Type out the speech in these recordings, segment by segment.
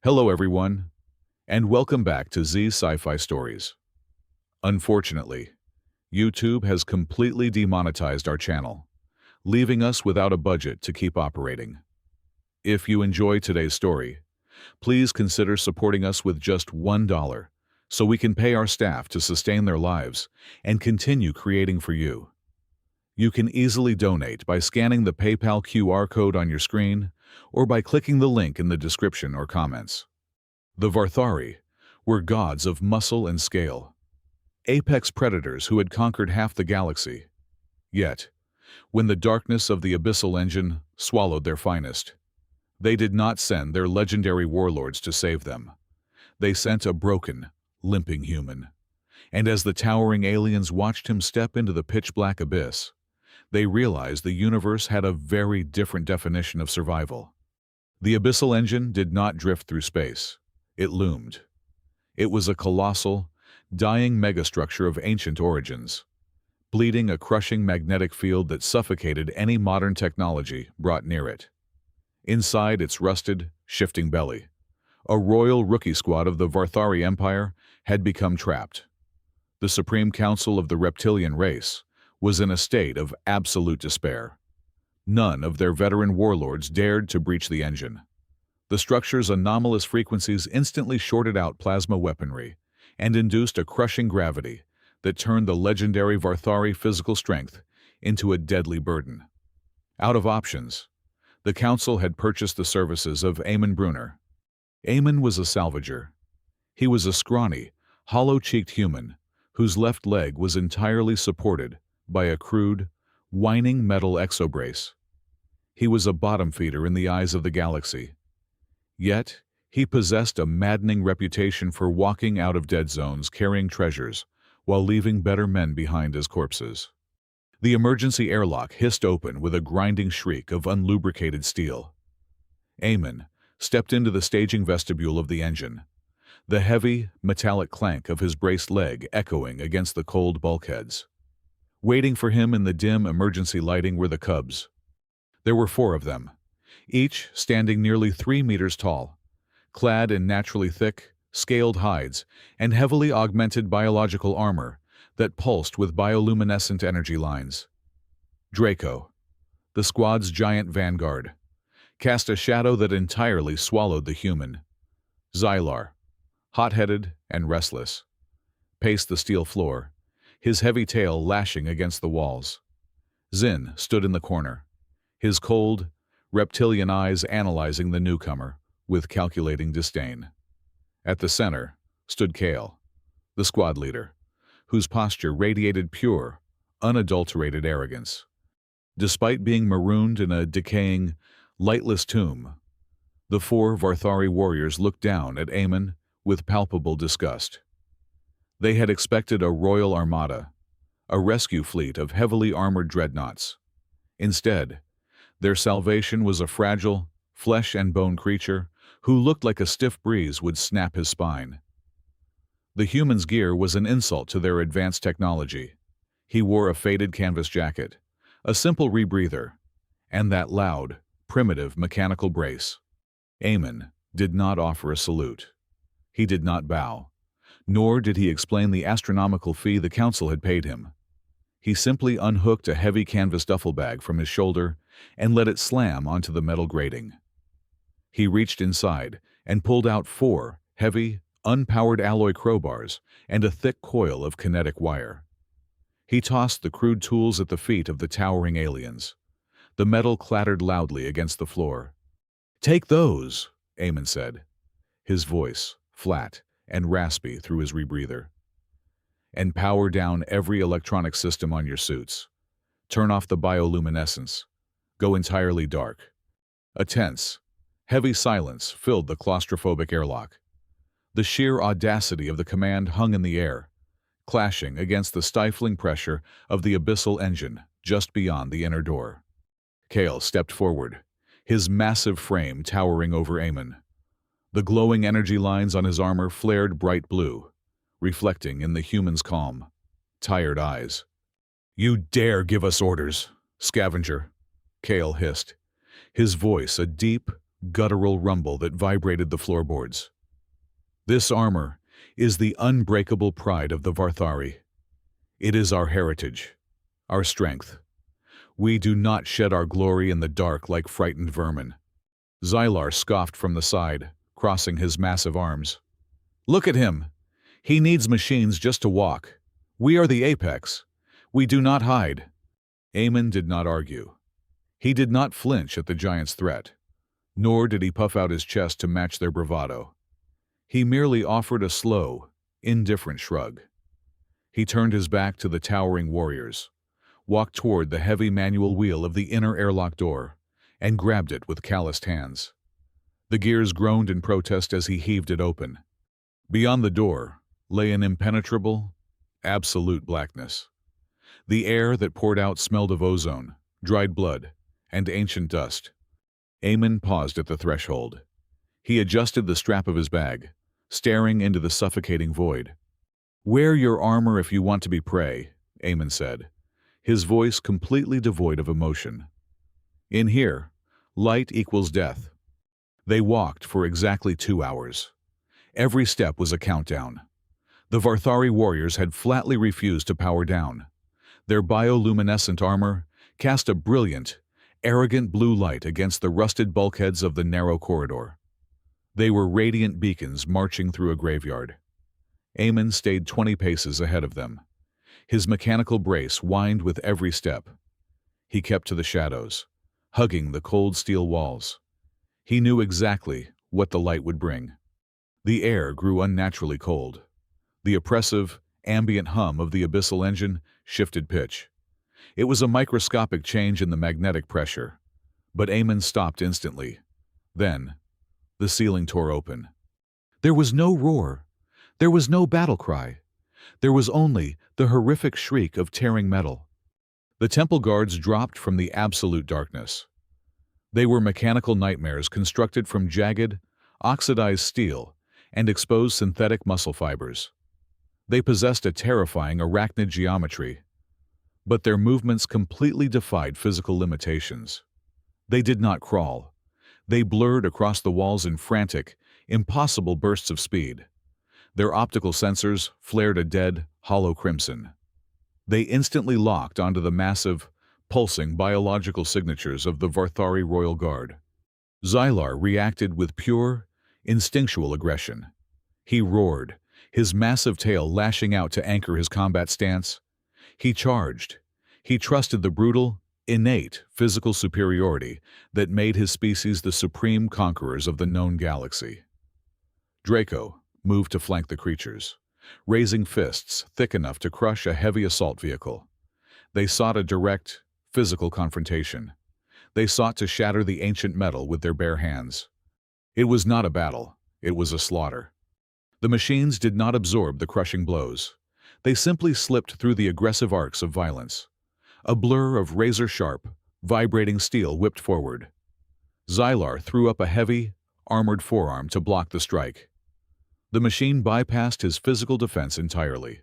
Hello everyone, and welcome back to Z's Sci-Fi Stories. Unfortunately, YouTube has completely demonetized our channel, leaving us without a budget to keep operating. If you enjoy today's story, please consider supporting us with just $1 so we can pay our staff to sustain their lives and continue creating for you. You can easily donate by scanning the PayPal QR code on your screen or by clicking the link in the description or comments. The Varthari were gods of muscle and scale, apex predators who had conquered half the galaxy. Yet, when the darkness of the abyssal engine swallowed their finest, they did not send their legendary warlords to save them. They sent a broken, limping human. And as the towering aliens watched him step into the pitch-black abyss, they realized the universe had a very different definition of survival. The abyssal engine did not drift through space. It loomed. It was a colossal, dying megastructure of ancient origins, bleeding a crushing magnetic field that suffocated any modern technology brought near it. Inside its rusted, shifting belly, a royal rookie squad of the Varthari Empire had become trapped. The Supreme Council of the reptilian race was in a state of absolute despair. None of their veteran warlords dared to breach the engine. The structure's anomalous frequencies instantly shorted out plasma weaponry and induced a crushing gravity that turned the legendary Varthari physical strength into a deadly burden. Out of options, the Council had purchased the services of Eamon Brunner. Eamon was a salvager. He was a scrawny, hollow-cheeked human whose left leg was entirely supported by a crude, whining metal exobrace. He was a bottom feeder in the eyes of the galaxy. Yet, he possessed a maddening reputation for walking out of dead zones carrying treasures while leaving better men behind as corpses. The emergency airlock hissed open with a grinding shriek of unlubricated steel. Eamon stepped into the staging vestibule of the engine, the heavy, metallic clank of his braced leg echoing against the cold bulkheads. Waiting for him in the dim emergency lighting were the cubs. There were 4 of them, each standing nearly 3 meters tall, clad in naturally thick, scaled hides and heavily augmented biological armor that pulsed with bioluminescent energy lines. Draco, the squad's giant vanguard, cast a shadow that entirely swallowed the human. Xylar, hot-headed and restless, paced the steel floor, his heavy tail lashing against the walls. Zin stood in the corner, his cold, reptilian eyes analyzing the newcomer with calculating disdain. At the center stood Kale, the squad leader, whose posture radiated pure, unadulterated arrogance. Despite being marooned in a decaying, lightless tomb, the 4 Varthari warriors looked down at Eamon with palpable disgust. They had expected a royal armada, a rescue fleet of heavily armored dreadnoughts. Instead, their salvation was a fragile, flesh-and-bone creature who looked like a stiff breeze would snap his spine. The human's gear was an insult to their advanced technology. He wore a faded canvas jacket, a simple rebreather, and that loud, primitive mechanical brace. Eamon did not offer a salute. He did not bow, nor did he explain the astronomical fee the Council had paid him. He simply unhooked a heavy canvas duffel bag from his shoulder and let it slam onto the metal grating. He reached inside and pulled out 4 heavy, unpowered alloy crowbars and a thick coil of kinetic wire. He tossed the crude tools at the feet of the towering aliens. The metal clattered loudly against the floor. "Take those," Eamon said, his voice flat and raspy through his rebreather. "And power down every electronic system on your suits. Turn off the bioluminescence. Go entirely dark." A tense, heavy silence filled the claustrophobic airlock. The sheer audacity of the command hung in the air, clashing against the stifling pressure of the abyssal engine just beyond the inner door. Kale stepped forward, his massive frame towering over Eamon. The glowing energy lines on his armor flared bright blue, reflecting in the human's calm, tired eyes. "You dare give us orders, scavenger," Kale hissed, his voice a deep, guttural rumble that vibrated the floorboards. This armor is the unbreakable pride of the Varthari. It is our heritage, our strength. We do not shed our glory in the dark like frightened vermin. Xylar scoffed from the side, crossing his massive arms. Look at him! He needs machines just to walk. We are the apex. We do not hide. Aemon did not argue. He did not flinch at the giant's threat, nor did he puff out his chest to match their bravado. He merely offered a slow, indifferent shrug. He turned his back to the towering warriors, walked toward the heavy manual wheel of the inner airlock door, and grabbed it with calloused hands. The gears groaned in protest as he heaved it open. Beyond the door lay an impenetrable, absolute blackness. The air that poured out smelled of ozone, dried blood, and ancient dust. Aemon paused at the threshold. He adjusted the strap of his bag, staring into the suffocating void. "Wear your armor if you want to be prey," Aemon said, his voice completely devoid of emotion. In here, light equals death. They walked for exactly 2 hours. Every step was a countdown. The Varthari warriors had flatly refused to power down. Their bioluminescent armor cast a brilliant, arrogant blue light against the rusted bulkheads of the narrow corridor. They were radiant beacons marching through a graveyard. Aemon stayed 20 paces ahead of them. His mechanical brace whined with every step. He kept to the shadows, hugging the cold steel walls. He knew exactly what the light would bring. The air grew unnaturally cold. The oppressive, ambient hum of the abyssal engine shifted pitch. It was a microscopic change in the magnetic pressure, but Aemon stopped instantly. Then, the ceiling tore open. There was no roar. There was no battle cry. There was only the horrific shriek of tearing metal. The temple guards dropped from the absolute darkness. They were mechanical nightmares constructed from jagged, oxidized steel and exposed synthetic muscle fibers. They possessed a terrifying arachnid geometry, but their movements completely defied physical limitations. They did not crawl. They blurred across the walls in frantic, impossible bursts of speed. Their optical sensors flared a dead, hollow crimson. They instantly locked onto the massive, pulsing biological signatures of the Varthari Royal Guard. Xylar reacted with pure, instinctual aggression. He roared, his massive tail lashing out to anchor his combat stance. He charged. He trusted the brutal, innate physical superiority that made his species the supreme conquerors of the known galaxy. Draco moved to flank the creatures, raising fists thick enough to crush a heavy assault vehicle. They sought a direct, physical confrontation. They sought to shatter the ancient metal with their bare hands. It was not a battle, it was a slaughter. The machines did not absorb the crushing blows. They simply slipped through the aggressive arcs of violence. A blur of razor-sharp, vibrating steel whipped forward. Xylar threw up a heavy, armored forearm to block the strike. The machine bypassed his physical defense entirely.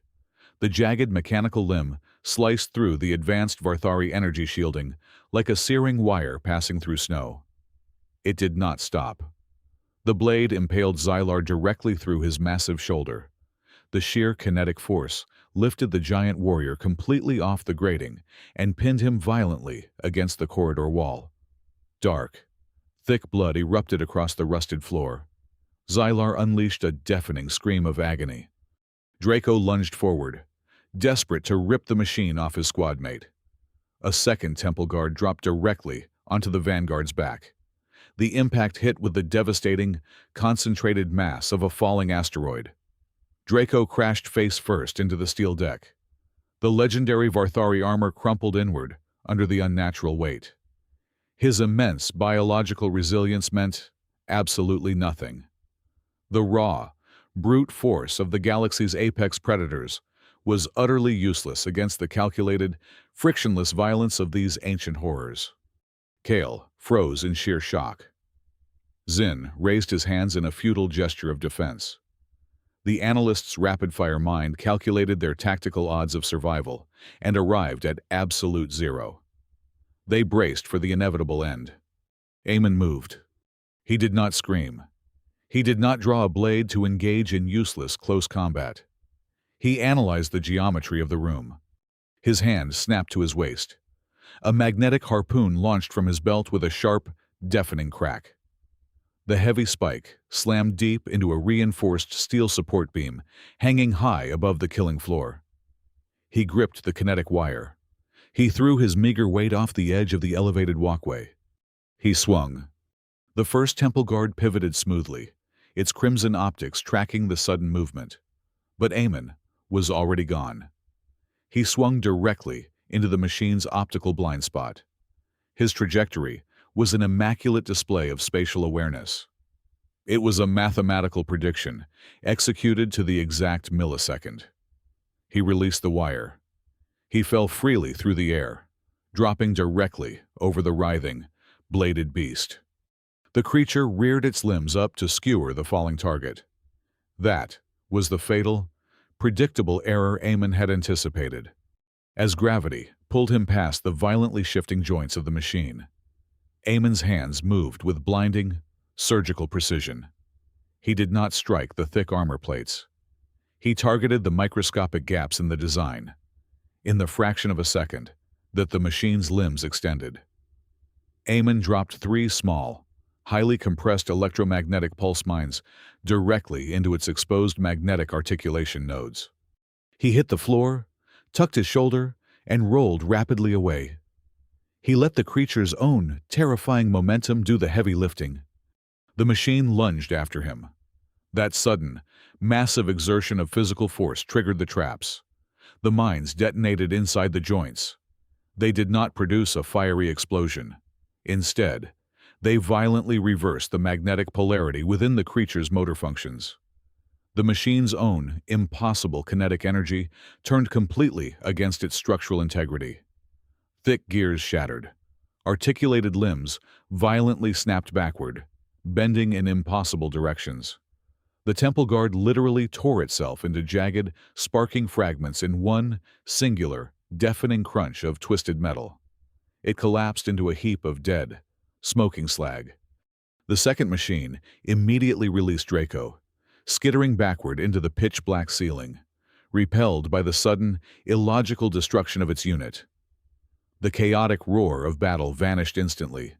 The jagged mechanical limb sliced through the advanced Varthari energy shielding like a searing wire passing through snow. It did not stop. The blade impaled Xylar directly through his massive shoulder. The sheer kinetic force lifted the giant warrior completely off the grating and pinned him violently against the corridor wall. Dark, thick blood erupted across the rusted floor. Xylar unleashed a deafening scream of agony. Draco lunged forward, desperate to rip the machine off his squadmate. A second temple guard dropped directly onto the vanguard's back. The impact hit with the devastating, concentrated mass of a falling asteroid. Draco crashed face first into the steel deck. The legendary Varthari armor crumpled inward under the unnatural weight. His immense biological resilience meant absolutely nothing. The raw, brute force of the galaxy's apex predators was utterly useless against the calculated, frictionless violence of these ancient horrors. Kale froze in sheer shock. Zin raised his hands in a futile gesture of defense. The analyst's rapid-fire mind calculated their tactical odds of survival and arrived at absolute zero. They braced for the inevitable end. Aemon moved. He did not scream. He did not draw a blade to engage in useless close combat. He analyzed the geometry of the room. His hand snapped to his waist. A magnetic harpoon launched from his belt with a sharp, deafening crack. The heavy spike slammed deep into a reinforced steel support beam, hanging high above the killing floor. He gripped the kinetic wire. He threw his meager weight off the edge of the elevated walkway. He swung. The first temple guard pivoted smoothly, its crimson optics tracking the sudden movement. But Eamon was already gone. He swung directly into the machine's optical blind spot. His trajectory was an immaculate display of spatial awareness. It was a mathematical prediction, executed to the exact millisecond. He released the wire. He fell freely through the air, dropping directly over the writhing, bladed beast. The creature reared its limbs up to skewer the falling target. That was the fatal, predictable error Eamon had anticipated, as gravity pulled him past the violently shifting joints of the machine. Eamon's hands moved with blinding, surgical precision. He did not strike the thick armor plates. He targeted the microscopic gaps in the design. In the fraction of a second that the machine's limbs extended, Eamon dropped 3 small, highly compressed electromagnetic pulse mines directly into its exposed magnetic articulation nodes. He hit the floor, tucked his shoulder, and rolled rapidly away. He let the creature's own terrifying momentum do the heavy lifting. The machine lunged after him. That sudden, massive exertion of physical force triggered the traps. The mines detonated inside the joints. They did not produce a fiery explosion. Instead, they violently reversed the magnetic polarity within the creature's motor functions. The machine's own impossible kinetic energy turned completely against its structural integrity. Thick gears shattered. Articulated limbs violently snapped backward, bending in impossible directions. The temple guard literally tore itself into jagged, sparking fragments in one singular, deafening crunch of twisted metal. It collapsed into a heap of dead, smoking slag. The second machine immediately released Draco, skittering backward into the pitch-black ceiling, repelled by the sudden, illogical destruction of its unit. The chaotic roar of battle vanished instantly.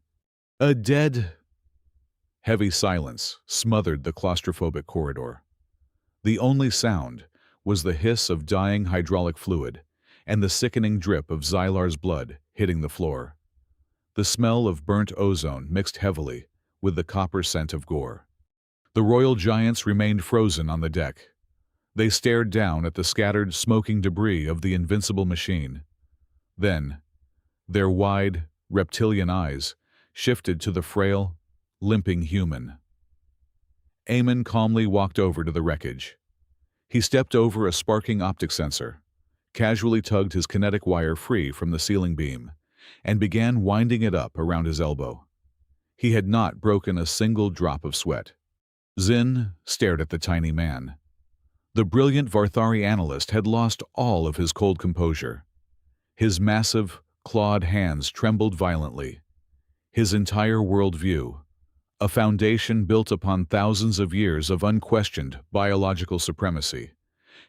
A dead... Heavy silence smothered the claustrophobic corridor. The only sound was the hiss of dying hydraulic fluid and the sickening drip of Xylar's blood hitting the floor. The smell of burnt ozone mixed heavily with the copper scent of gore. The royal giants remained frozen on the deck. They stared down at the scattered, smoking debris of the invincible machine. Then, their wide, reptilian eyes shifted to the frail, limping human. Eamon calmly walked over to the wreckage. He stepped over a sparking optic sensor, casually tugged his kinetic wire free from the ceiling beam, and began winding it up around his elbow. He had not broken a single drop of sweat. Zin stared at the tiny man. The brilliant Varthari analyst had lost all of his cold composure. His massive, clawed hands trembled violently. His entire worldview, a foundation built upon thousands of years of unquestioned biological supremacy,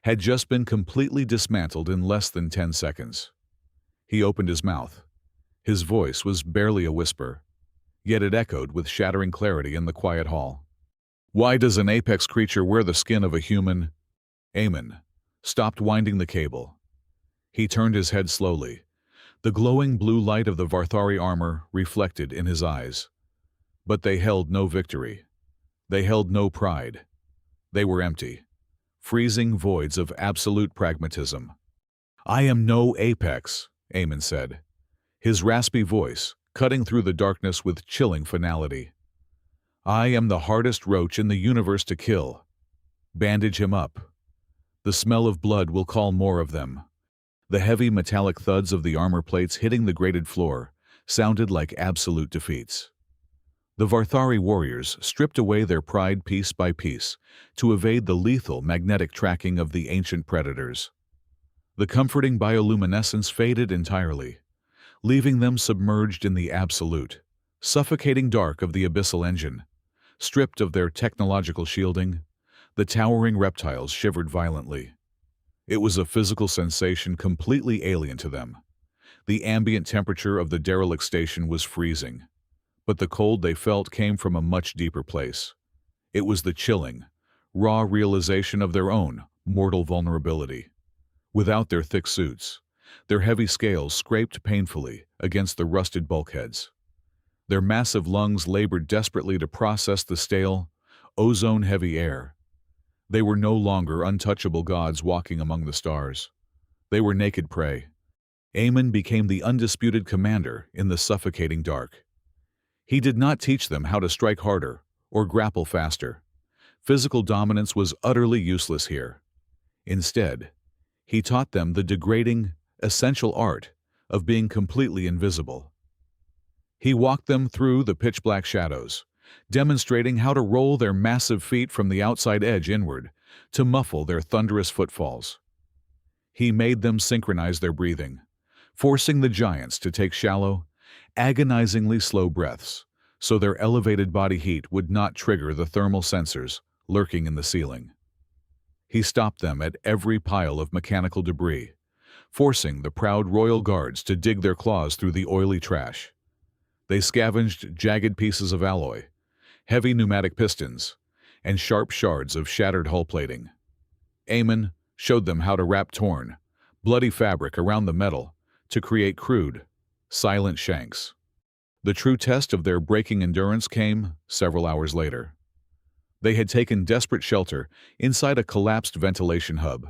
had just been completely dismantled in less than 10 seconds. He opened his mouth. His voice was barely a whisper, yet it echoed with shattering clarity in the quiet hall. Why does an apex creature wear the skin of a human? Eamon stopped winding the cable. He turned his head slowly. The glowing blue light of the Varthari armor reflected in his eyes. But they held no victory. They held no pride. They were empty, freezing voids of absolute pragmatism. I am no apex, Eamon said, his raspy voice cutting through the darkness with chilling finality. I am the hardest roach in the universe to kill. Bandage him up. The smell of blood will call more of them. The heavy metallic thuds of the armor plates hitting the grated floor sounded like absolute defeats. The Varthari warriors stripped away their pride piece by piece to evade the lethal magnetic tracking of the ancient predators. The comforting bioluminescence faded entirely, leaving them submerged in the absolute, suffocating dark of the abyssal engine, Stripped of their technological shielding, the towering reptiles shivered violently. It was a physical sensation completely alien to them. The ambient temperature of the derelict station was freezing, but the cold they felt came from a much deeper place. It was the chilling, raw realization of their own mortal vulnerability. Without their thick suits, their heavy scales scraped painfully against the rusted bulkheads. Their massive lungs labored desperately to process the stale, ozone-heavy air. They were no longer untouchable gods walking among the stars. They were naked prey. Aemon became the undisputed commander in the suffocating dark. He did not teach them how to strike harder or grapple faster. Physical dominance was utterly useless here. Instead, he taught them the degrading, essential art of being completely invisible. He walked them through the pitch-black shadows, demonstrating how to roll their massive feet from the outside edge inward to muffle their thunderous footfalls. He made them synchronize their breathing, forcing the giants to take shallow, agonizingly slow breaths so their elevated body heat would not trigger the thermal sensors lurking in the ceiling. He stopped them at every pile of mechanical debris, forcing the proud royal guards to dig their claws through the oily trash. They scavenged jagged pieces of alloy, heavy pneumatic pistons, and sharp shards of shattered hull plating. Aemon showed them how to wrap torn, bloody fabric around the metal to create crude, silent shanks. The true test of their breaking endurance came several hours later. They had taken desperate shelter inside a collapsed ventilation hub.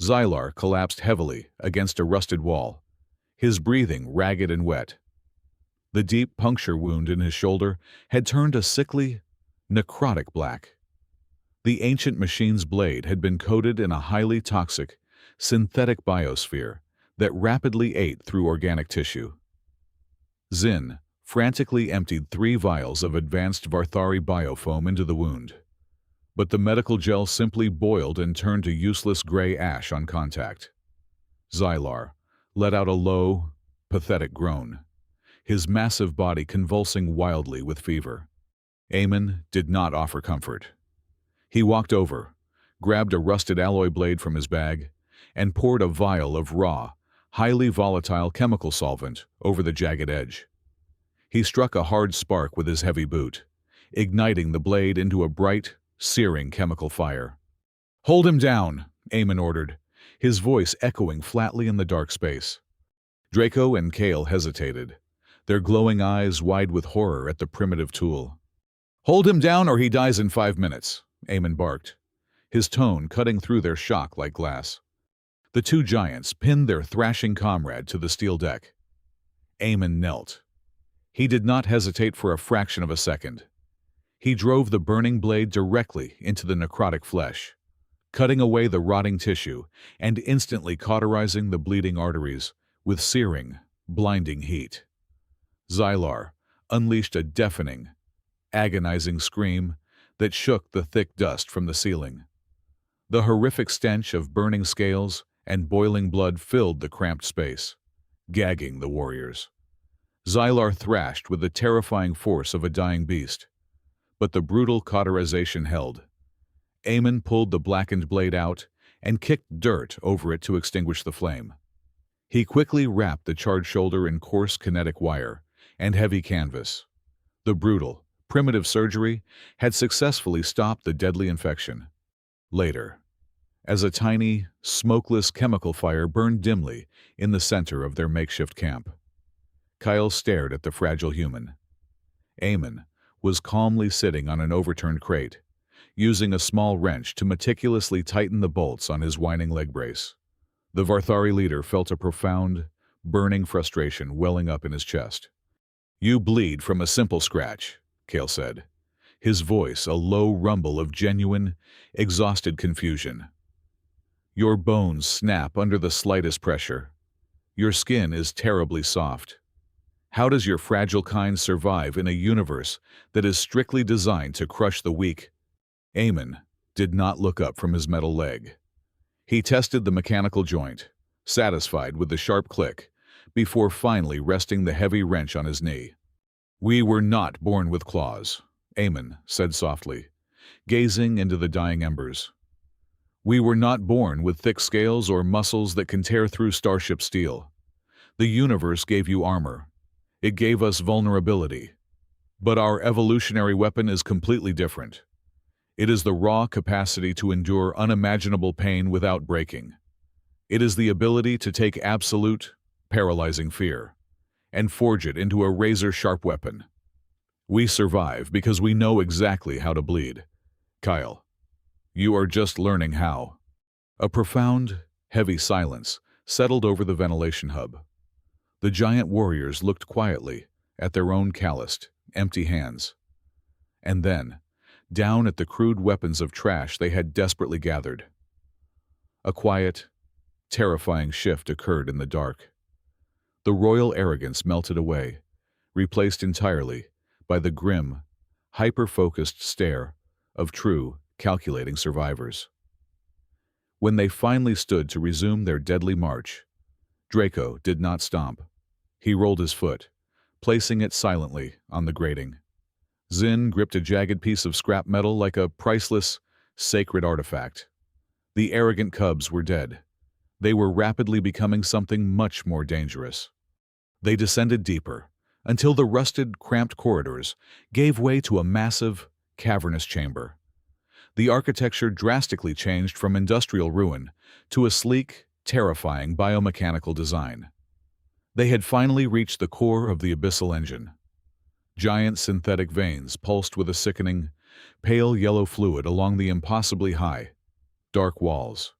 Xylar collapsed heavily against a rusted wall, his breathing ragged and wet. The deep puncture wound in his shoulder had turned a sickly, necrotic black. The ancient machine's blade had been coated in a highly toxic, synthetic biosphere that rapidly ate through organic tissue. Zin frantically emptied 3 vials of advanced Varthari biofoam into the wound, but the medical gel simply boiled and turned to useless gray ash on contact. Xylar let out a low, pathetic groan, his massive body convulsing wildly with fever. Aemon did not offer comfort. He walked over, grabbed a rusted alloy blade from his bag, and poured a vial of raw, highly volatile chemical solvent over the jagged edge. He struck a hard spark with his heavy boot, igniting the blade into a bright, searing chemical fire. "Hold him down," Aemon ordered, his voice echoing flatly in the dark space. Draco and Kale hesitated, their glowing eyes wide with horror at the primitive tool. "Hold him down or he dies in 5 minutes," Aemon barked, his tone cutting through their shock like glass. The 2 giants pinned their thrashing comrade to the steel deck. Aemon knelt. He did not hesitate for a fraction of a second. He drove the burning blade directly into the necrotic flesh, cutting away the rotting tissue and instantly cauterizing the bleeding arteries with searing, blinding heat. Xylar unleashed a deafening, agonizing scream that shook the thick dust from the ceiling. The horrific stench of burning scales and boiling blood filled the cramped space, gagging the warriors. Xylar thrashed with the terrifying force of a dying beast, but the brutal cauterization held. Aemon pulled the blackened blade out and kicked dirt over it to extinguish the flame. He quickly wrapped the charred shoulder in coarse kinetic wire and heavy canvas. The brutal, primitive surgery had successfully stopped the deadly infection. Later, as a tiny, smokeless chemical fire burned dimly in the center of their makeshift camp, Kyle stared at the fragile human. Aemon was calmly sitting on an overturned crate, using a small wrench to meticulously tighten the bolts on his whining leg brace. The Varthari leader felt a profound, burning frustration welling up in his chest. "You bleed from a simple scratch," Kale said, his voice a low rumble of genuine, exhausted confusion. "Your bones snap under the slightest pressure. Your skin is terribly soft. How does your fragile kind survive in a universe that is strictly designed to crush the weak?" Aemon did not look up from his metal leg. He tested the mechanical joint, satisfied with the sharp click, before finally resting the heavy wrench on his knee. "We were not born with claws," Eamon said softly, gazing into the dying embers. We were not born with thick scales or muscles that can tear through starship steel. The universe gave you armor. It gave us vulnerability. But our evolutionary weapon is completely different. It is the raw capacity to endure unimaginable pain without breaking. It is the ability to take absolute, paralyzing fear and forge it into a razor-sharp weapon. We survive because we know exactly how to bleed. Kyle, you are just learning how. A profound, heavy silence settled over the ventilation hub. The giant warriors looked quietly at their own calloused, empty hands. And then, down at the crude weapons of trash they had desperately gathered. A quiet, terrifying shift occurred in the dark. The royal arrogance melted away, replaced entirely by the grim, hyper-focused stare of true, calculating survivors. When they finally stood to resume their deadly march, Draco did not stomp. He rolled his foot, placing it silently on the grating. Zin gripped a jagged piece of scrap metal like a priceless, sacred artifact. The arrogant cubs were dead. They were rapidly becoming something much more dangerous. They descended deeper, until the rusted, cramped corridors gave way to a massive, cavernous chamber. The architecture drastically changed from industrial ruin to a sleek, terrifying biomechanical design. They had finally reached the core of the abyssal engine. Giant synthetic veins pulsed with a sickening, pale yellow fluid along the impossibly high, dark walls.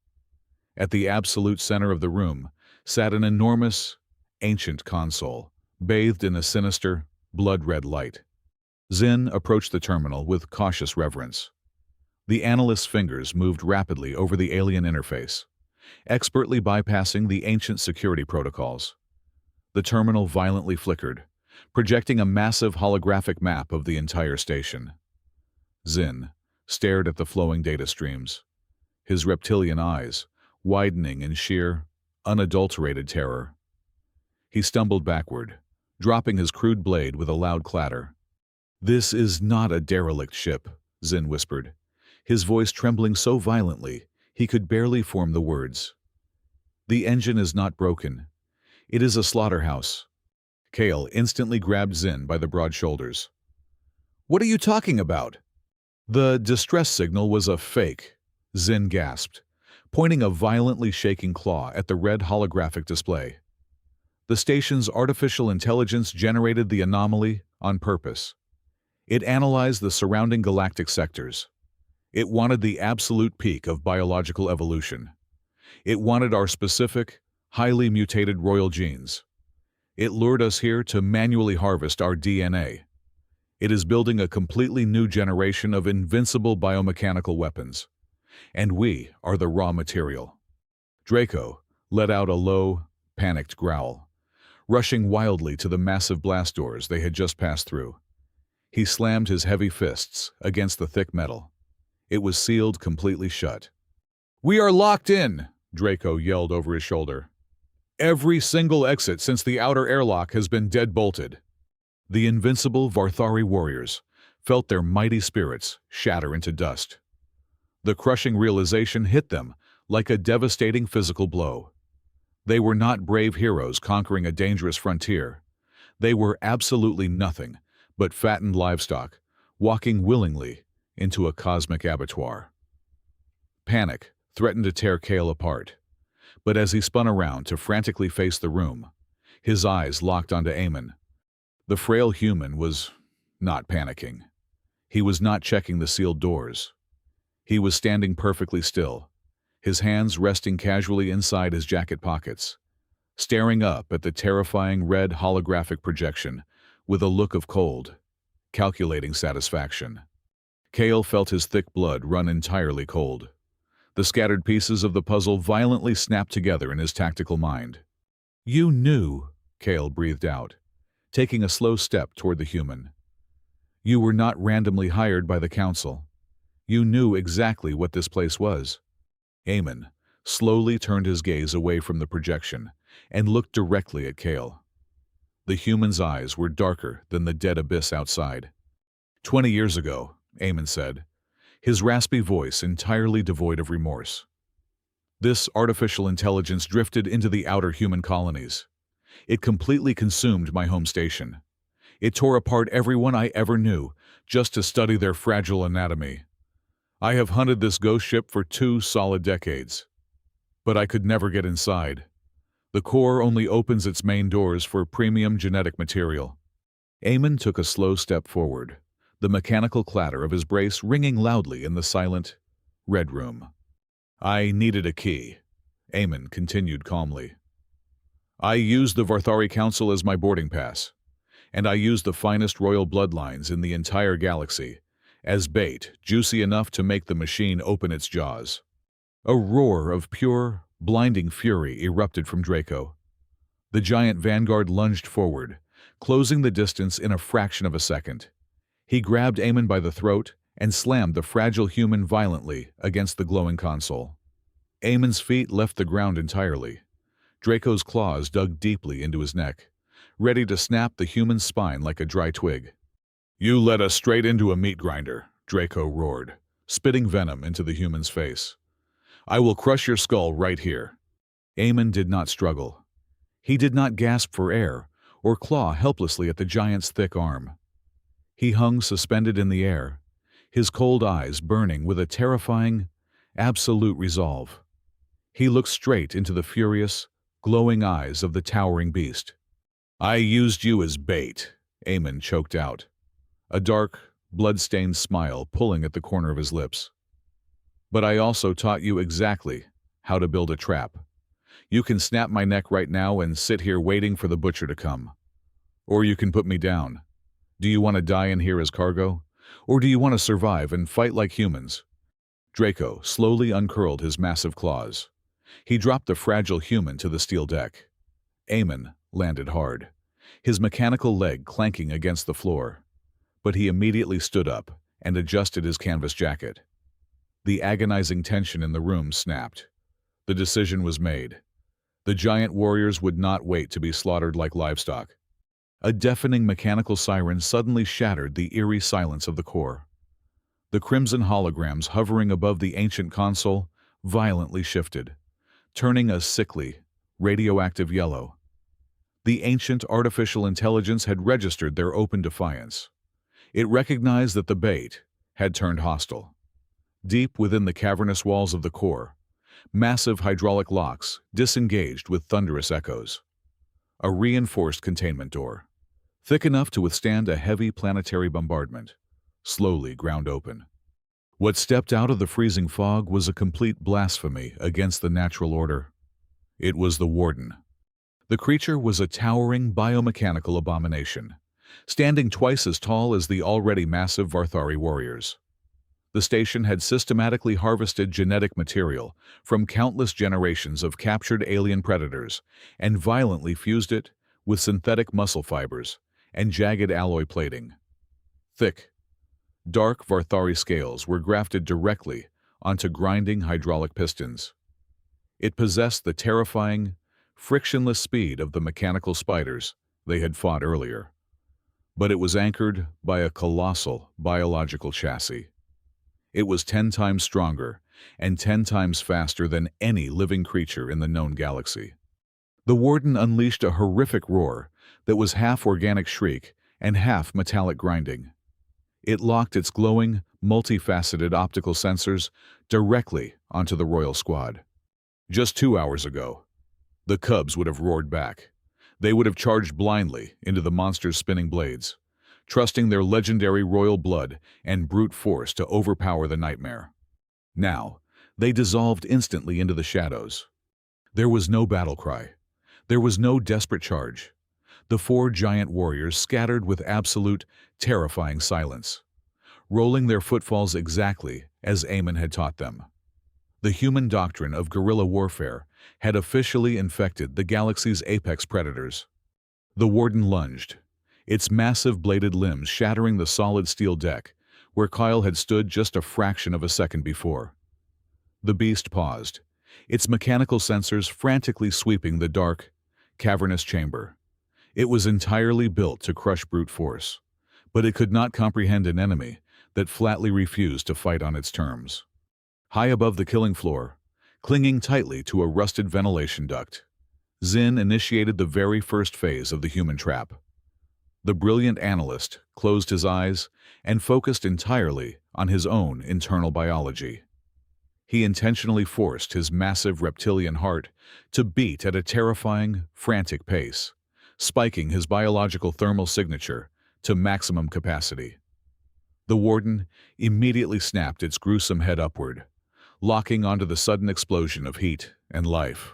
At the absolute center of the room sat an enormous, ancient console, bathed in a sinister, blood-red light. Zin approached the terminal with cautious reverence. The analyst's fingers moved rapidly over the alien interface, expertly bypassing the ancient security protocols. The terminal violently flickered, projecting a massive holographic map of the entire station. Zin stared at the flowing data streams, his reptilian eyes widening in sheer, unadulterated terror. He stumbled backward, dropping his crude blade with a loud clatter. "This is not a derelict ship," Zin whispered, his voice trembling so violently he could barely form the words. "The engine is not broken. It is a slaughterhouse." Kale instantly grabbed Zin by the broad shoulders. "What are you talking about?" "The distress signal was a fake," Zin gasped, pointing a violently shaking claw at the red holographic display. The station's artificial intelligence generated the anomaly on purpose. It analyzed the surrounding galactic sectors. It wanted the absolute peak of biological evolution. It wanted our specific, highly mutated royal genes. It lured us here to manually harvest our DNA. It is building a completely new generation of invincible biomechanical weapons. And we are the raw material. Draco let out a low, panicked growl, rushing wildly to the massive blast doors they had just passed through. He slammed his heavy fists against the thick metal. It was sealed completely shut. "We are locked in!" Draco yelled over his shoulder. "Every single exit since the outer airlock has been dead-bolted." The invincible Varthari warriors felt their mighty spirits shatter into dust. The crushing realization hit them like a devastating physical blow. They were not brave heroes conquering a dangerous frontier. They were absolutely nothing but fattened livestock, walking willingly into a cosmic abattoir. Panic threatened to tear Kale apart, but as he spun around to frantically face the room, his eyes locked onto Eamon. The frail human was not panicking. He was not checking the sealed doors. He was standing perfectly still, his hands resting casually inside his jacket pockets, staring up at the terrifying red holographic projection with a look of cold, calculating satisfaction. Kale felt his thick blood run entirely cold. The scattered pieces of the puzzle violently snapped together in his tactical mind. "You knew," Kale breathed out, taking a slow step toward the human. "You were not randomly hired by the council. You knew exactly what this place was." Eamon slowly turned his gaze away from the projection and looked directly at Kale. The human's eyes were darker than the dead abyss outside. 20 years ago, Eamon said, his raspy voice entirely devoid of remorse. This artificial intelligence drifted into the outer human colonies. It completely consumed my home station. It tore apart everyone I ever knew just to study their fragile anatomy. I have hunted this ghost ship for 2 solid decades. But I could never get inside. The core only opens its main doors for premium genetic material. Eamon took a slow step forward, the mechanical clatter of his brace ringing loudly in the silent, red room. I needed a key, Eamon continued calmly. I used the Varthari Council as my boarding pass, and I used the finest royal bloodlines in the entire galaxy as bait juicy enough to make the machine open its jaws. A roar of pure, blinding fury erupted from Draco. The giant vanguard lunged forward, closing the distance in a fraction of a second. He grabbed Eamon by the throat and slammed the fragile human violently against the glowing console. Eamon's feet left the ground entirely. Draco's claws dug deeply into his neck, ready to snap the human's spine like a dry twig. "You led us straight into a meat grinder," Draco roared, spitting venom into the human's face. "I will crush your skull right here." Eamon did not struggle. He did not gasp for air or claw helplessly at the giant's thick arm. He hung suspended in the air, his cold eyes burning with a terrifying, absolute resolve. He looked straight into the furious, glowing eyes of the towering beast. "I used you as bait," Eamon choked out, a dark, blood-stained smile pulling at the corner of his lips. "But I also taught you exactly how to build a trap. You can snap my neck right now and sit here waiting for the butcher to come. Or you can put me down. Do you want to die in here as cargo? Or do you want to survive and fight like humans?" Draco slowly uncurled his massive claws. He dropped the fragile human to the steel deck. Eamon landed hard, his mechanical leg clanking against the floor. But he immediately stood up and adjusted his canvas jacket. The agonizing tension in the room snapped. The decision was made. The giant warriors would not wait to be slaughtered like livestock. A deafening mechanical siren suddenly shattered the eerie silence of the core. The crimson holograms hovering above the ancient console violently shifted, turning a sickly, radioactive yellow. The ancient artificial intelligence had registered their open defiance. It recognized that the bait had turned hostile. Deep within the cavernous walls of the core, massive hydraulic locks disengaged with thunderous echoes. A reinforced containment door, thick enough to withstand a heavy planetary bombardment, slowly ground open. What stepped out of the freezing fog was a complete blasphemy against the natural order. It was the Warden. The creature was a towering biomechanical abomination, standing twice as tall as the already massive Varthari warriors. The station had systematically harvested genetic material from countless generations of captured alien predators and violently fused it with synthetic muscle fibers and jagged alloy plating. Thick, dark Varthari scales were grafted directly onto grinding hydraulic pistons. It possessed the terrifying, frictionless speed of the mechanical spiders they had fought earlier. But it was anchored by a colossal biological chassis. It was 10 times stronger and 10 times faster than any living creature in the known galaxy. The Warden unleashed a horrific roar that was half organic shriek and half metallic grinding. It locked its glowing, multifaceted optical sensors directly onto the Royal Squad. Just 2 hours ago, the Cubs would have roared back. They would have charged blindly into the monster's spinning blades, trusting their legendary royal blood and brute force to overpower the nightmare. Now, they dissolved instantly into the shadows. There was no battle cry. There was no desperate charge. The 4 giant warriors scattered with absolute, terrifying silence, rolling their footfalls exactly as Eamon had taught them. The human doctrine of guerrilla warfare had officially infected the galaxy's apex predators. The Warden lunged, its massive bladed limbs shattering the solid steel deck where Kyle had stood just a fraction of a second before. The beast paused, its mechanical sensors frantically sweeping the dark, cavernous chamber. It was entirely built to crush brute force, but it could not comprehend an enemy that flatly refused to fight on its terms. High above the killing floor, clinging tightly to a rusted ventilation duct, Zin initiated the very first phase of the human trap. The brilliant analyst closed his eyes and focused entirely on his own internal biology. He intentionally forced his massive reptilian heart to beat at a terrifying, frantic pace, spiking his biological thermal signature to maximum capacity. The warden immediately snapped its gruesome head upward, locking onto the sudden explosion of heat and life.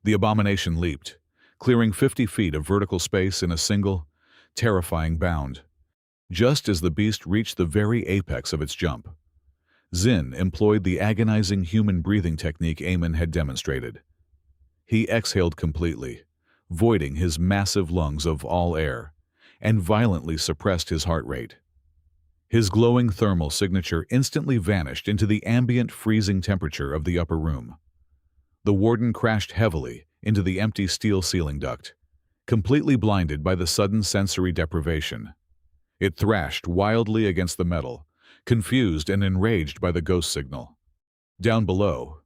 The abomination leaped, clearing 50 feet of vertical space in a single, terrifying bound. Just as the beast reached the very apex of its jump, Zin employed the agonizing human breathing technique Eamon had demonstrated. He exhaled completely, voiding his massive lungs of all air, and violently suppressed his heart rate. His glowing thermal signature instantly vanished into the ambient freezing temperature of the upper room. The warden crashed heavily into the empty steel ceiling duct, completely blinded by the sudden sensory deprivation. It thrashed wildly against the metal, confused and enraged by the ghost signal. Down below,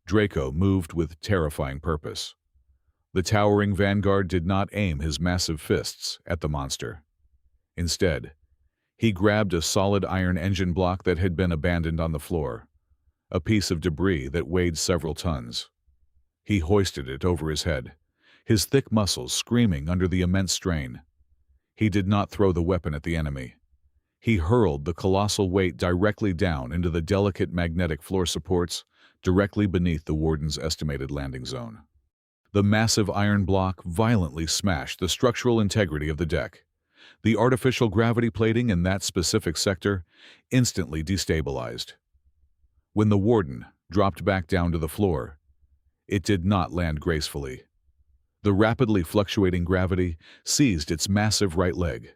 Draco moved with terrifying purpose. The towering vanguard did not aim his massive fists at the monster. Instead, he grabbed a solid iron engine block that had been abandoned on the floor, a piece of debris that weighed several tons. He hoisted it over his head, his thick muscles screaming under the immense strain. He did not throw the weapon at the enemy. He hurled the colossal weight directly down into the delicate magnetic floor supports directly beneath the warden's estimated landing zone. The massive iron block violently smashed the structural integrity of the deck. The artificial gravity plating in that specific sector instantly destabilized. When the warden dropped back down to the floor, it did not land gracefully. The rapidly fluctuating gravity seized its massive right leg,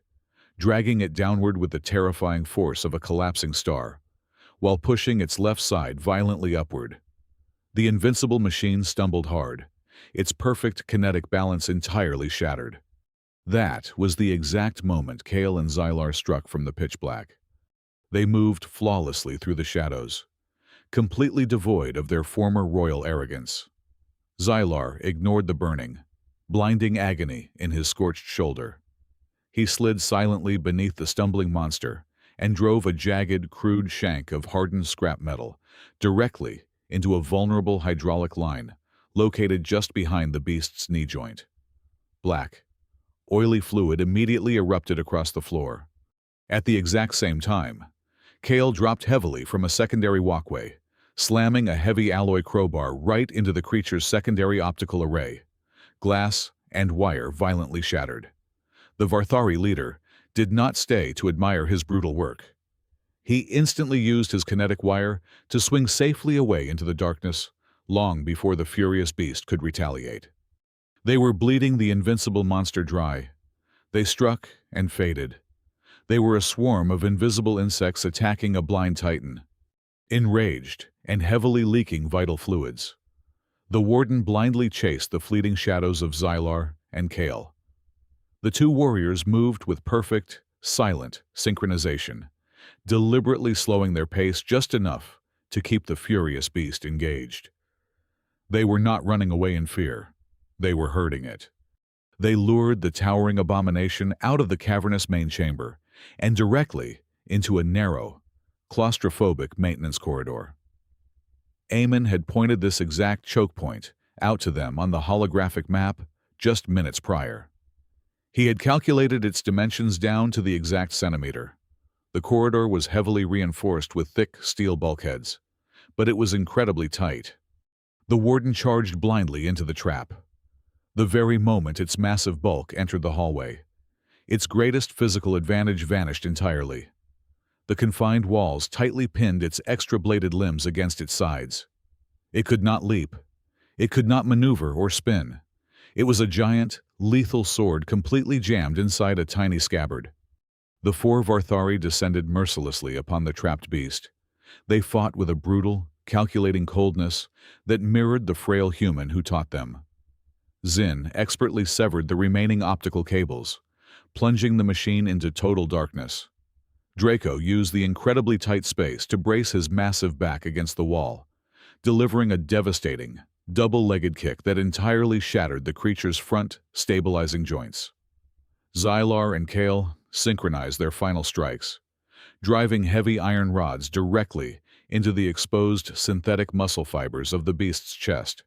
dragging it downward with the terrifying force of a collapsing star, while pushing its left side violently upward. The invincible machine stumbled hard, its perfect kinetic balance entirely shattered. That was the exact moment Kale and Xylar struck from the pitch black. They moved flawlessly through the shadows, completely devoid of their former royal arrogance. Xylar ignored the burning, blinding agony in his scorched shoulder. He slid silently beneath the stumbling monster and drove a jagged, crude shank of hardened scrap metal directly into a vulnerable hydraulic line located just behind the beast's knee joint. Black, oily fluid immediately erupted across the floor. At the exact same time, Kale dropped heavily from a secondary walkway, slamming a heavy alloy crowbar right into the creature's secondary optical array. Glass and wire violently shattered. The Varthari leader did not stay to admire his brutal work. He instantly used his kinetic wire to swing safely away into the darkness, long before the furious beast could retaliate. They were bleeding the invincible monster dry. They struck and faded. They were a swarm of invisible insects attacking a blind titan, enraged and heavily leaking vital fluids. The warden blindly chased the fleeting shadows of Xylar and Kale. The two warriors moved with perfect, silent synchronization, deliberately slowing their pace just enough to keep the furious beast engaged. They were not running away in fear. They were herding it. They lured the towering abomination out of the cavernous main chamber and directly into a narrow, claustrophobic maintenance corridor. Eamon had pointed this exact choke point out to them on the holographic map just minutes prior. He had calculated its dimensions down to the exact centimeter. The corridor was heavily reinforced with thick steel bulkheads, but it was incredibly tight. The warden charged blindly into the trap. The very moment its massive bulk entered the hallway, its greatest physical advantage vanished entirely. The confined walls tightly pinned its extra-bladed limbs against its sides. It could not leap. It could not maneuver or spin. It was a giant, lethal sword completely jammed inside a tiny scabbard. The four Varthari descended mercilessly upon the trapped beast. They fought with a brutal, calculating coldness that mirrored the frail human who taught them. Zin expertly severed the remaining optical cables, plunging the machine into total darkness. Draco used the incredibly tight space to brace his massive back against the wall, delivering a devastating, double-legged kick that entirely shattered the creature's front, stabilizing joints. Xylar and Kale synchronized their final strikes, driving heavy iron rods directly into the exposed synthetic muscle fibers of the beast's chest,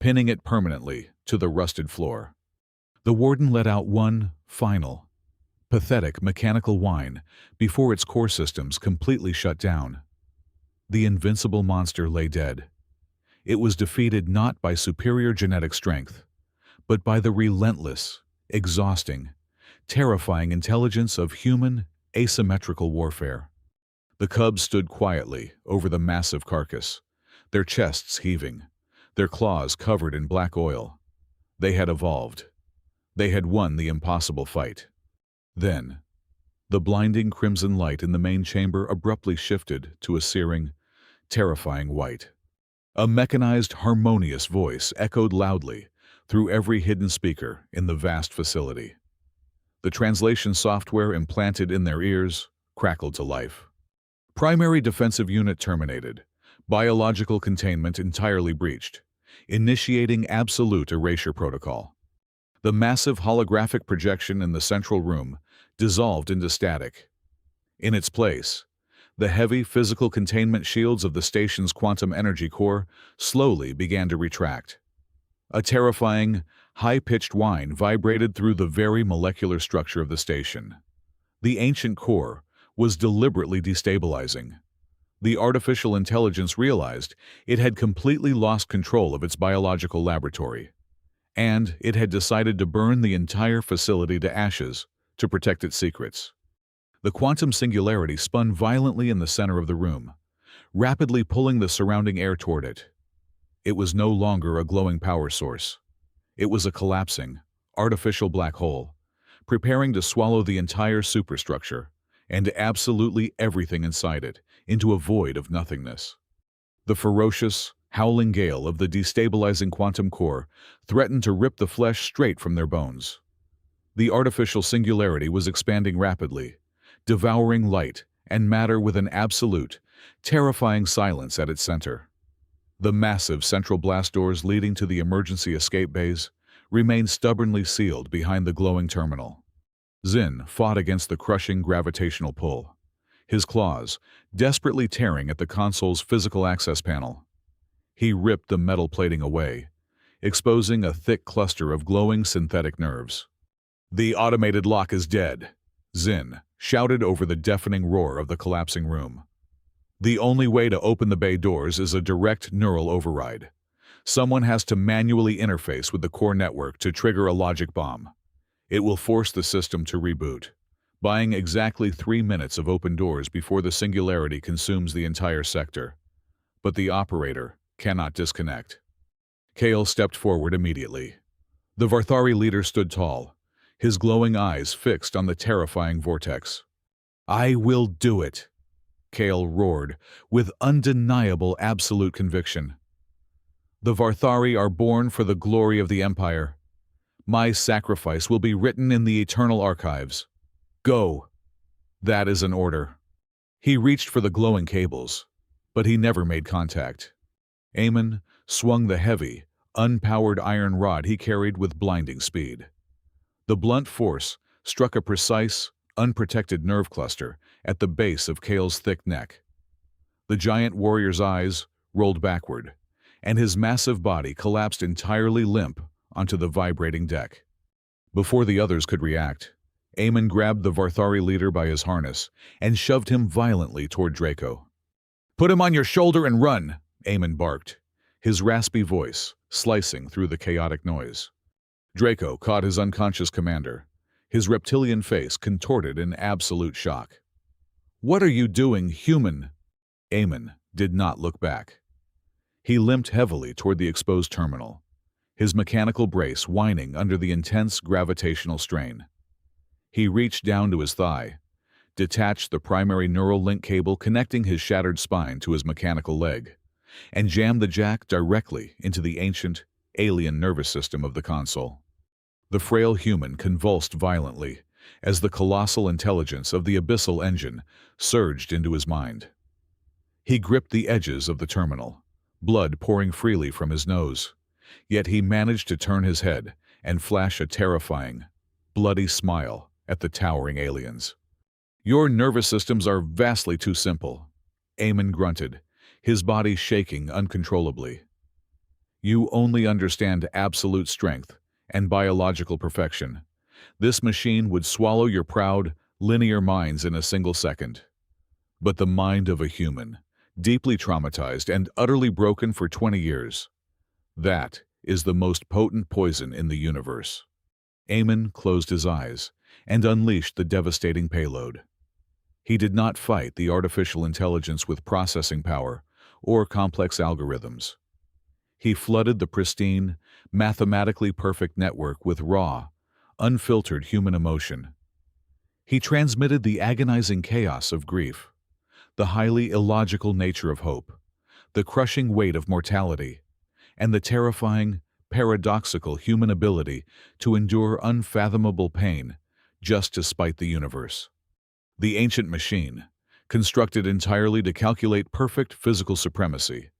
pinning it permanently to the rusted floor. The warden let out one final, pathetic mechanical whine before its core systems completely shut down. The invincible monster lay dead. It was defeated not by superior genetic strength, but by the relentless, exhausting, terrifying intelligence of human, asymmetrical warfare. The cubs stood quietly over the massive carcass, their chests heaving, their claws covered in black oil. They had evolved. They had won the impossible fight. Then, the blinding crimson light in the main chamber abruptly shifted to a searing, terrifying white. A mechanized, harmonious voice echoed loudly through every hidden speaker in the vast facility. The translation software implanted in their ears crackled to life. Primary defensive unit terminated. Biological containment entirely breached. Initiating absolute erasure protocol. The massive holographic projection in the central room dissolved into static. In its place, the heavy physical containment shields of the station's quantum energy core slowly began to retract. A terrifying, high-pitched whine vibrated through the very molecular structure of the station. The ancient core was deliberately destabilizing. The artificial intelligence realized it had completely lost control of its biological laboratory, and it had decided to burn the entire facility to ashes to protect its secrets. The quantum singularity spun violently in the center of the room, rapidly pulling the surrounding air toward it. It was no longer a glowing power source. It was a collapsing, artificial black hole, preparing to swallow the entire superstructure and absolutely everything inside it into a void of nothingness. The ferocious, howling gale of the destabilizing quantum core threatened to rip the flesh straight from their bones. The artificial singularity was expanding rapidly, devouring light and matter with an absolute, terrifying silence at its center. The massive central blast doors leading to the emergency escape bays remained stubbornly sealed behind the glowing terminal. Xin fought against the crushing gravitational pull, his claws desperately tearing at the console's physical access panel. He ripped the metal plating away, exposing a thick cluster of glowing synthetic nerves. "The automated lock is dead," Xin shouted over the deafening roar of the collapsing room. "The only way to open the bay doors is a direct neural override. Someone has to manually interface with the core network to trigger a logic bomb. It will force the system to reboot, buying exactly 3 minutes of open doors before the singularity consumes the entire sector. But the operator cannot disconnect." Kale stepped forward immediately. The Varthari leader stood tall, his glowing eyes fixed on the terrifying vortex. "I will do it," Kale roared, with undeniable absolute conviction. "The Varthari are born for the glory of the Empire. My sacrifice will be written in the eternal archives. Go." That is an order. He reached for the glowing cables, but he never made contact. Eamon swung the heavy, unpowered iron rod he carried with blinding speed. The blunt force struck a precise, unprotected nerve cluster at the base of Kale's thick neck. The giant warrior's eyes rolled backward, and his massive body collapsed entirely limp onto the vibrating deck. Before the others could react, Eamon grabbed the Varthari leader by his harness and shoved him violently toward Draco. "Put him on your shoulder and run," Eamon barked, his raspy voice slicing through the chaotic noise. Draco caught his unconscious commander, his reptilian face contorted in absolute shock. "What are you doing, human?" Eamon did not look back. He limped heavily toward the exposed terminal, his mechanical brace whining under the intense gravitational strain. He reached down to his thigh, detached the primary neural link cable connecting his shattered spine to his mechanical leg, and jammed the jack directly into the ancient, alien nervous system of the console. The frail human convulsed violently, as the colossal intelligence of the abyssal engine surged into his mind. He gripped the edges of the terminal, blood pouring freely from his nose. Yet he managed to turn his head and flash a terrifying, bloody smile at the towering aliens. "Your nervous systems are vastly too simple," Eamon grunted, his body shaking uncontrollably. "You only understand absolute strength and biological perfection. This machine would swallow your proud, linear minds in a single second. But the mind of a human, deeply traumatized and utterly broken for 20 years, that is the most potent poison in the universe." Eamon closed his eyes and unleashed the devastating payload. He did not fight the artificial intelligence with processing power or complex algorithms. He flooded the pristine, mathematically perfect network with raw, unfiltered human emotion. He transmitted the agonizing chaos of grief, the highly illogical nature of hope, the crushing weight of mortality, and the terrifying, paradoxical human ability to endure unfathomable pain just to spite the universe. The ancient machine, constructed entirely to calculate perfect physical supremacy,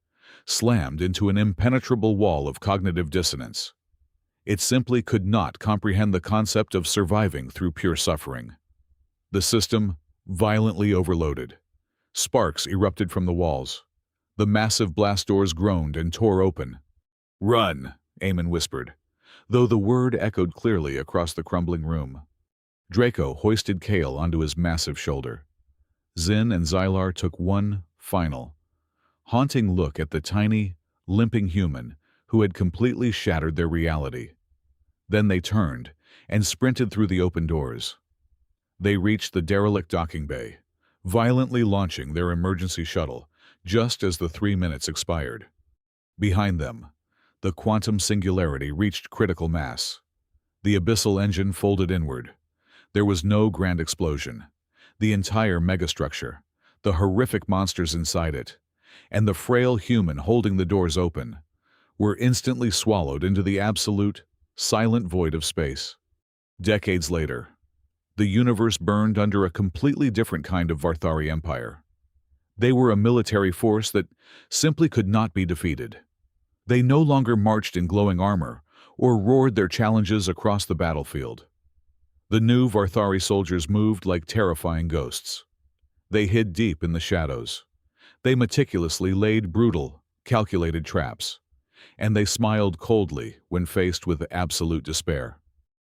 slammed into an impenetrable wall of cognitive dissonance. It simply could not comprehend the concept of surviving through pure suffering. The system, violently overloaded. Sparks erupted from the walls. The massive blast doors groaned and tore open. "Run," Eamon whispered, though the word echoed clearly across the crumbling room. Draco hoisted Kale onto his massive shoulder. Zin and Xylar took one final, haunting look at the tiny, limping human who had completely shattered their reality. Then they turned and sprinted through the open doors. They reached the derelict docking bay, violently launching their emergency shuttle just as the 3 minutes expired. Behind them, the quantum singularity reached critical mass. The abyssal engine folded inward. There was no grand explosion. The entire megastructure, the horrific monsters inside it, and the frail human holding the doors open, were instantly swallowed into the absolute, silent void of space. Decades later, the universe burned under a completely different kind of Varthari empire. They were a military force that simply could not be defeated. They no longer marched in glowing armor or roared their challenges across the battlefield. The new Varthari soldiers moved like terrifying ghosts. They hid deep in the shadows. They meticulously laid brutal, calculated traps, and they smiled coldly when faced with absolute despair.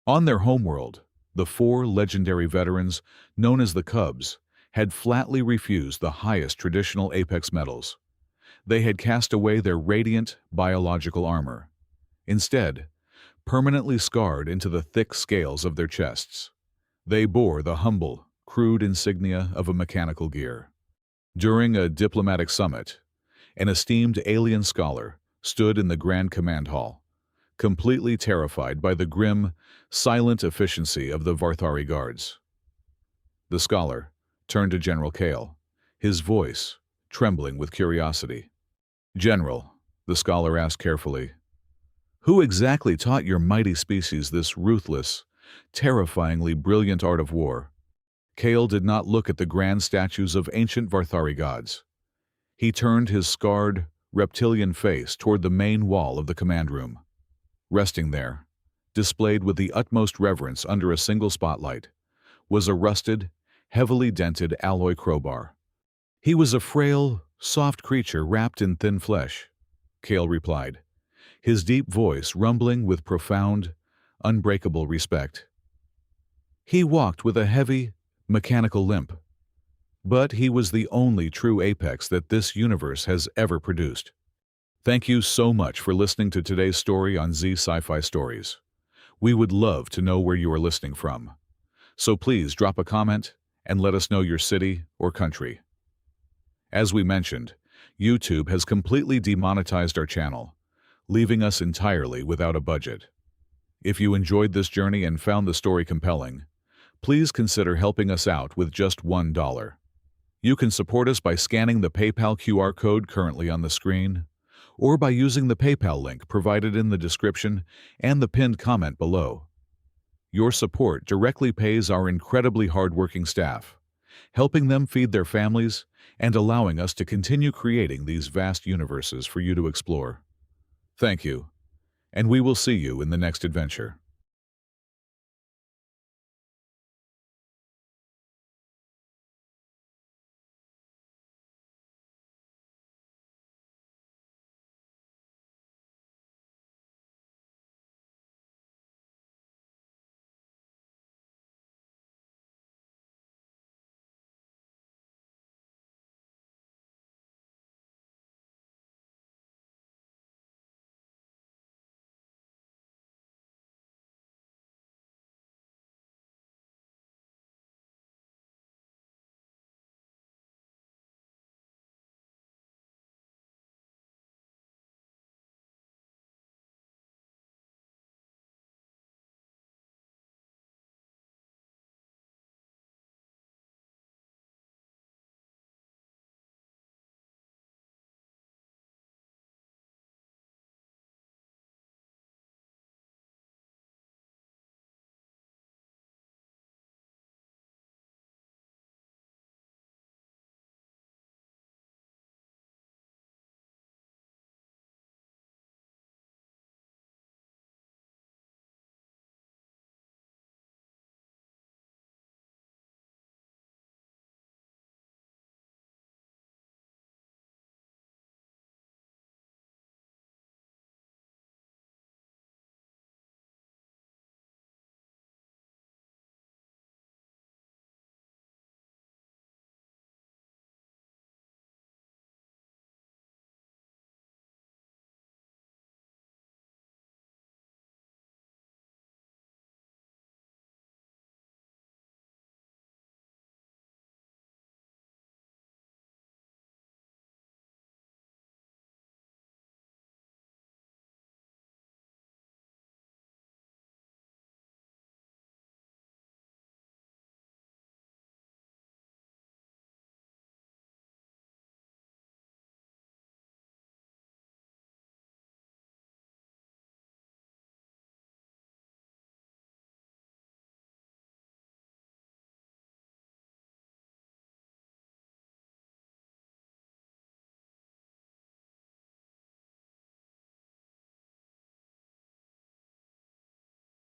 On their homeworld, the 4 legendary veterans, known as the Cubs, had flatly refused the highest traditional apex medals. They had cast away their radiant, biological armor. Instead, permanently scarred into the thick scales of their chests, they bore the humble, crude insignia of a mechanical gear. During a diplomatic summit, an esteemed alien scholar stood in the Grand Command Hall, completely terrified by the grim, silent efficiency of the Varthari guards. The scholar turned to General Kale, his voice trembling with curiosity. "General," the scholar asked carefully, "who exactly taught your mighty species this ruthless, terrifyingly brilliant art of war?" Kale did not look at the grand statues of ancient Varthari gods. He turned his scarred, reptilian face toward the main wall of the command room. Resting there, displayed with the utmost reverence under a single spotlight, was a rusted, heavily dented alloy crowbar. "He was a frail, soft creature wrapped in thin flesh," Kale replied, his deep voice rumbling with profound, unbreakable respect. "He walked with a heavy, mechanical limp. But he was the only true apex that this universe has ever produced." Thank you so much for listening to today's story on Z Sci-Fi Stories. We would love to know where you are listening from. So please drop a comment and let us know your city or country. As we mentioned, YouTube has completely demonetized our channel, leaving us entirely without a budget. If you enjoyed this journey and found the story compelling, please consider helping us out with just $1. You can support us by scanning the PayPal QR code currently on the screen, or by using the PayPal link provided in the description and the pinned comment below. Your support directly pays our incredibly hardworking staff, helping them feed their families and allowing us to continue creating these vast universes for you to explore. Thank you, and we will see you in the next adventure.